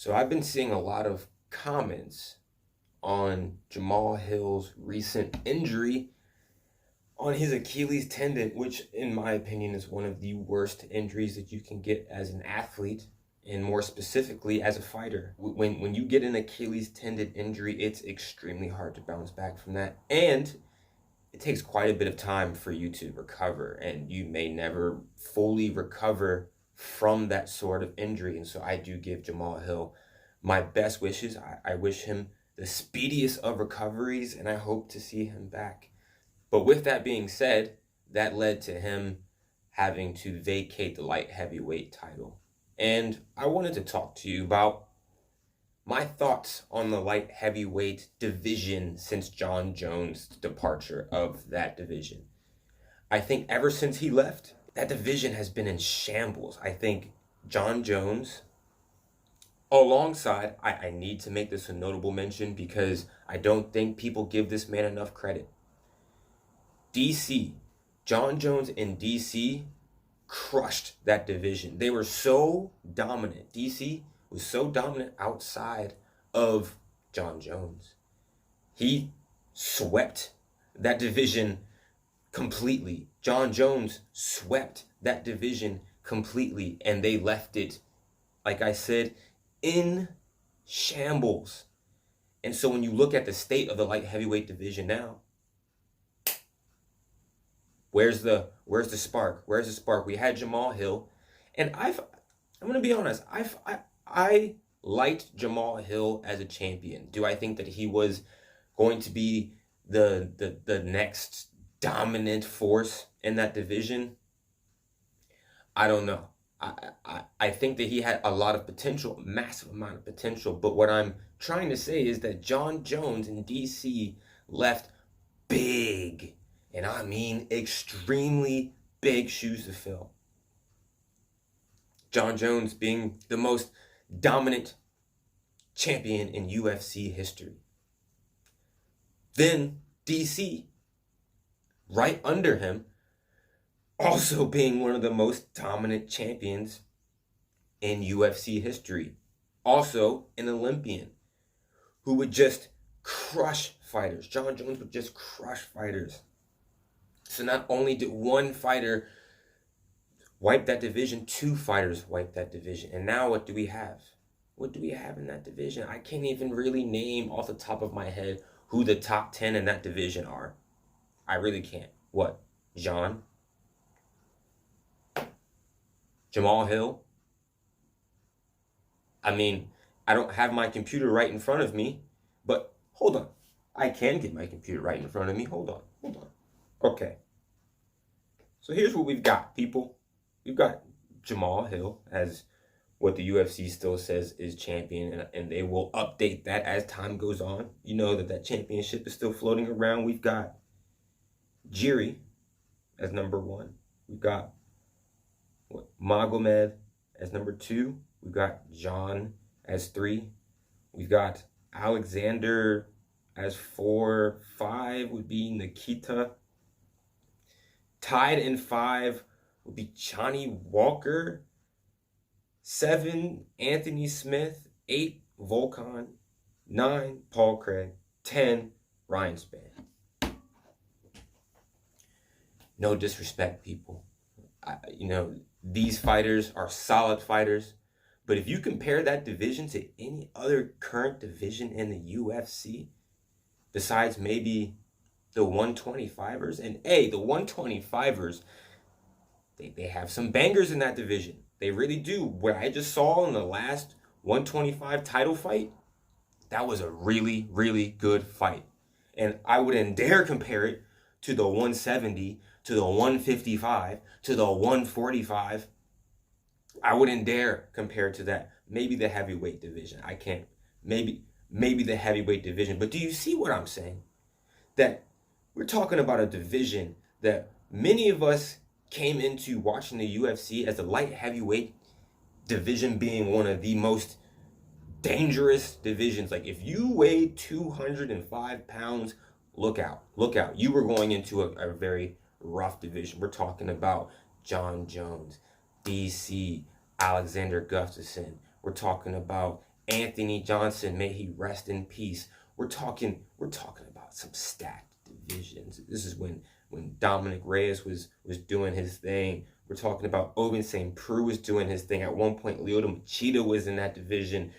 So I've been seeing a lot of comments on Jamal Hill's recent injury on his Achilles tendon, which in my opinion is one of the worst injuries that you can get as an athlete, and more specifically as a fighter. When you get an Achilles tendon injury, it's extremely hard to bounce back from that, and it takes quite a bit of time for you to recover, and you may never fully recover from that sort of injury. And so I do give Jamal Hill my best wishes. I wish him the speediest of recoveries, and I hope to see him back. But with that being said, that led to him having to vacate the light heavyweight title. And I wanted to talk to you about my thoughts on the light heavyweight division since Jon Jones' departure of that division. I think ever since he left, that division has been in shambles. I think Jon Jones, alongside, I need to make this a notable mention because I don't think people give this man enough credit. DC, Jon Jones in DC crushed that division. They were so dominant. DC was so dominant outside of Jon Jones. He swept that division completely. Jon Jones swept that division completely, and they left it, like I said, in shambles. And so when you look at the state of the light heavyweight division now, where's the spark? Where's the spark? We had Jamal Hill, and I'm going to be honest, I liked Jamal Hill as a champion. Do I think that he was going to be the next dominant force in that division? I don't know. I think that he had a lot of potential, massive amount of potential. But what I'm trying to say is that Jon Jones in DC left big, and I mean extremely big shoes to fill. Jon Jones being the most dominant champion in UFC history. Then DC, right under him, also being one of the most dominant champions in UFC history. Also an Olympian who would just crush fighters. Jon Jones would just crush fighters. So not only did one fighter wipe that division, two fighters wiped that division. And now what do we have? What do we have in that division? I can't even really name off the top of my head who the top 10 in that division are. I really can't. What? Jon? Jamal Hill? I mean, I don't have my computer right in front of me, but hold on. I can get my computer right in front of me. Hold on. Okay. So here's what we've got, people. We've got Jamal Hill as what the UFC still says is champion, and they will update that as time goes on. You know that championship is still floating around. We've got Jiri as number 1. We've got Magomed as number 2. We've got Jon as 3. We've got Alexander as 4. 5 would be Nikita. Tied in 5 would be Johnny Walker. 7, Anthony Smith. 8, Volkan. 9, Paul Craig. 10, Ryan Spann. No disrespect, people. These fighters are solid fighters. But if you compare that division to any other current division in the UFC, besides maybe the 125ers, and the 125ers, they have some bangers in that division. They really do. What I just saw in the last 125 title fight, that was a really, really good fight. And I wouldn't dare compare it to the 170, to the 155, to the 145. I wouldn't dare compare it to that. Maybe the heavyweight division. I can't. Maybe the heavyweight division. But do you see what I'm saying? That we're talking about a division that many of us came into watching the UFC as the light heavyweight division being one of the most dangerous divisions. Like if you weigh 205 pounds, look out. You were going into a very rough division. We're talking about Jon Jones, DC, Alexander Gustafsson. We're talking about Anthony Johnson, may he rest in peace. We're talking about some stacked divisions. This is when Dominic Reyes was doing his thing. We're talking about Oben St. Preux was doing his thing. At one point, Lyoto Machida was in that division.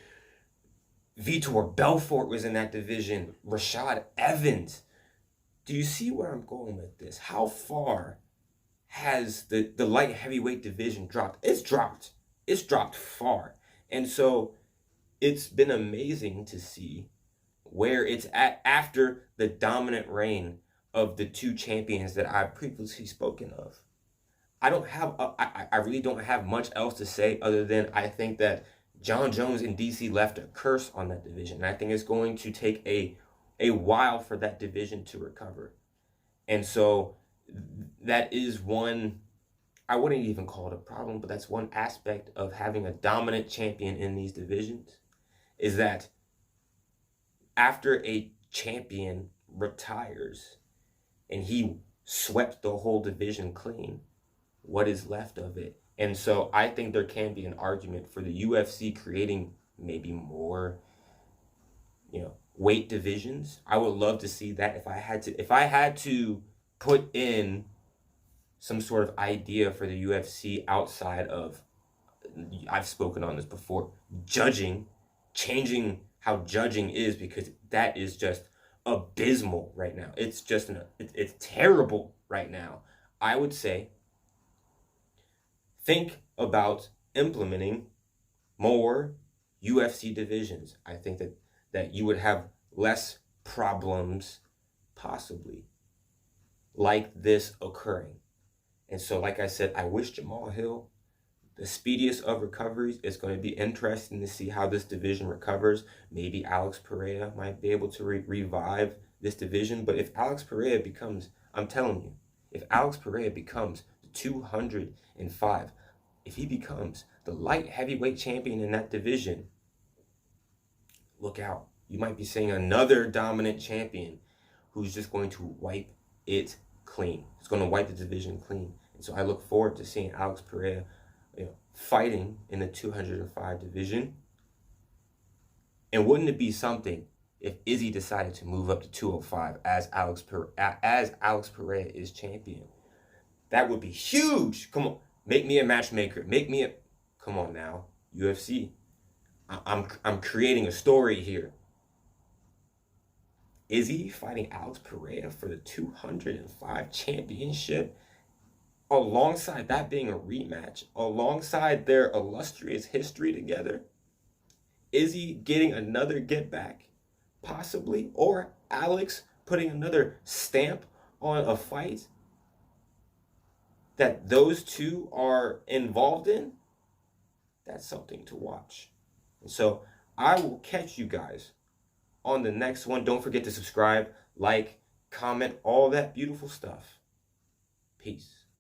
Vitor Belfort was in that division. Rashad Evans. Do you see where I'm going with this? How far has the light heavyweight division dropped? It's dropped. It's dropped far. And so it's been amazing to see where it's at after the dominant reign of the two champions that I've previously spoken of. I really don't have much else to say other than I think that John Jones in DC left a curse on that division. And I think it's going to take a while for that division to recover. And so that is one, I wouldn't even call it a problem, but that's one aspect of having a dominant champion in these divisions, is that after a champion retires and he swept the whole division clean, what is left of it? And so I think there can be an argument for the UFC creating maybe more, weight divisions. I would love to see that. If I had to put in some sort of idea for the UFC outside of, I've spoken on this before, judging, changing how judging is, because that is just abysmal right now. It's just it's terrible right now. I would say think about implementing more UFC divisions. I think that you would have less problems possibly like this occurring. And so, like I said, I wish Jamal Hill the speediest of recoveries. It's going to be interesting to see how this division recovers. Maybe Alex Pereira might be able to revive this division. But if Alex Pereira becomes, I'm telling you, if Alex Pereira becomes the 205, if he becomes the light heavyweight champion in that division, look out. You might be seeing another dominant champion who's just going to wipe it clean. It's going to wipe the division clean. And so I look forward to seeing Alex Pereira fighting in the 205 division. And wouldn't it be something if Izzy decided to move up to 205 as Alex Pereira is champion? That would be huge. Come on, make me a matchmaker. Come on now, UFC. I'm creating a story here. Izzy fighting Alex Pereira for the 205 championship, alongside that being a rematch, alongside their illustrious history together. Izzy getting another get back, possibly, or Alex putting another stamp on a fight that those two are involved in. That's something to watch. And so I will catch you guys on the next one. Don't forget to subscribe, like, comment, all that beautiful stuff. Peace.